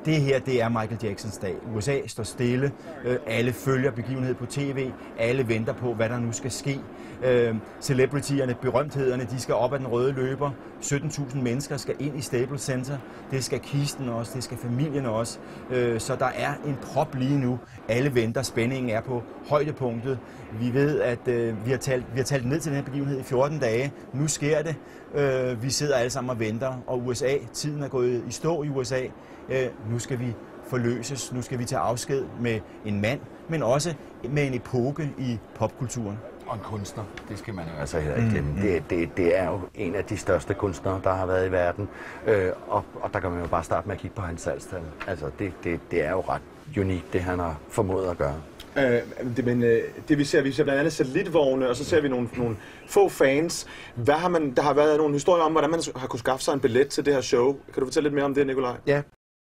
det her, det er Michael Jacksons dag. USA står stille, alle følger begivenhed på tv, alle venter på, hvad der nu skal ske. Celebrityerne, berømthederne, de skal op ad den røde løber. 17.000 mennesker skal ind i Staples Center. Det skal kisten også, det skal familien også. Så der er en prop lige nu. Alle venter, spændingen er på højdepunktet. Vi ved, at vi har talt ned til den her begivenhed i 14 dage. Nu sker det. Vi sidder alle sammen og venter, og USA, tiden er gået i stå i USA. Nu skal vi forløses, nu skal vi tage afsked med en mand, men også med en epoke i popkulturen. Og en kunstner, det skal man jo altså heller ikke glemme. Det er jo en af de største kunstnere, der har været i verden. Og der kan man jo bare starte med at kigge på hans salgstal. Altså, det er jo ret unikt, det han har formået at gøre. Vi ser blandt andet satellitvogne, og så ser vi nogle få fans. Der har været nogle historier om, hvordan man har kunnet skaffe sig en billet til det her show. Kan du fortælle lidt mere om det, Nikolaj? Ja,